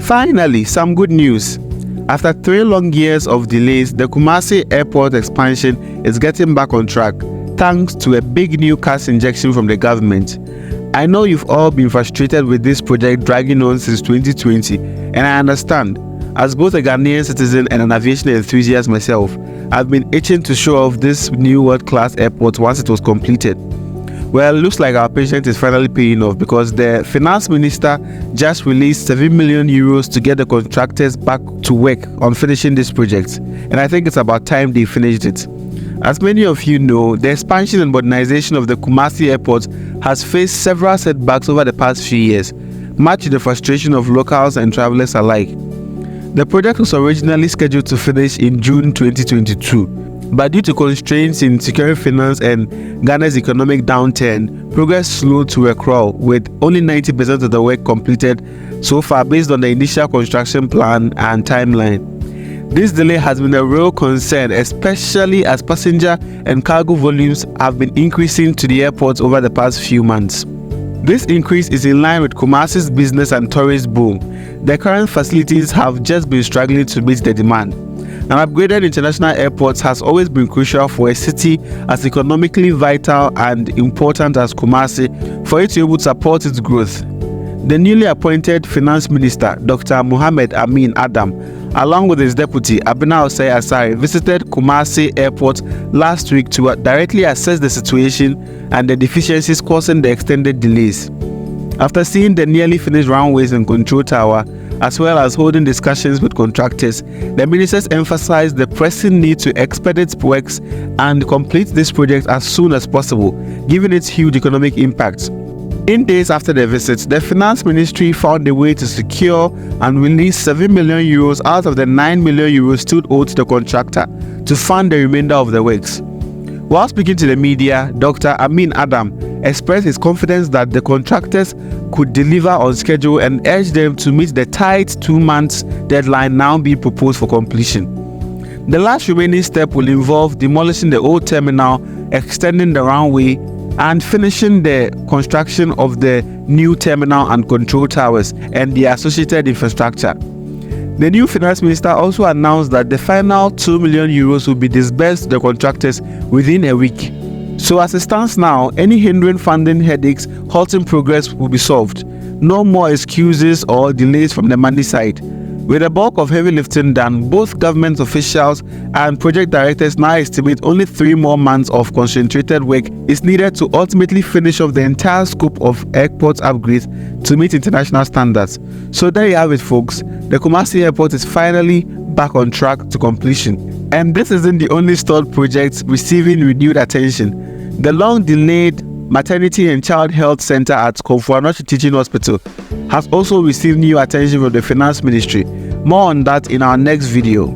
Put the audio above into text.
Finally, some good news. After 3 long years of delays, the Kumasi Airport expansion is getting back on track, thanks to a big new cash injection from the government. I know you've all been frustrated with this project dragging on since 2020, and I understand. As both a Ghanaian citizen and an aviation enthusiast myself, I've been itching to show off this new world-class airport once it was completed. Well, looks like our patience is finally paying off because the finance minister just released 7 million euros to get the contractors back to work on finishing this project, and I think it's about time they finished it. As many of you know, the expansion and modernization of the Kumasi Airport has faced several setbacks over the past few years, much to the frustration of locals and travelers alike. The project was originally scheduled to finish in June 2022, but due to constraints in securing finance and Ghana's economic downturn, progress slowed to a crawl, with only 90% of the work completed so far based on the initial construction plan and timeline. This delay has been a real concern, especially as passenger and cargo volumes have been increasing to the airport over the past few months. This increase is in line with Kumasi's business and tourist boom. The current facilities have just been struggling to meet the demand. An upgraded international airport has always been crucial for a city as economically vital and important as Kumasi for it to be able to support its growth. The newly appointed Finance Minister, Dr. Mohamed Amin Adam, along with his deputy, Abena Osei Asare, visited Kumasi Airport last week to directly assess the situation and the deficiencies causing the extended delays. After seeing the nearly finished runways and control tower, as well as holding discussions with contractors, the ministers emphasized the pressing need to expedite works and complete this project as soon as possible, given its huge economic impact. In days after the visit, the Finance Ministry found a way to secure and release 7 million euros out of the 9 million euros still owed to the contractor to fund the remainder of the works. While speaking to the media, Dr. Amin Adam expressed his confidence that the contractors could deliver on schedule and urged them to meet the tight 2 months deadline now being proposed for completion. The last remaining step will involve demolishing the old terminal, extending the runway, and finishing the construction of the new terminal and control towers and the associated infrastructure. The new finance minister also announced that the final 2 million euros will be disbursed to the contractors within a week. So as it stands now, any hindering funding headaches halting progress will be solved. No more excuses or delays from the money side. With the bulk of heavy lifting done, both government officials and project directors now estimate only 3 more months of concentrated work is needed to ultimately finish off the entire scope of airport upgrades to meet international standards. So there you have it, folks. The Kumasi Airport is finally back on track to completion. And this isn't the only stalled project receiving renewed attention. The long-delayed Maternity and Child Health Center at Kofuanochi Teaching Hospital has also received new attention from the Finance Ministry. More on that in our next video.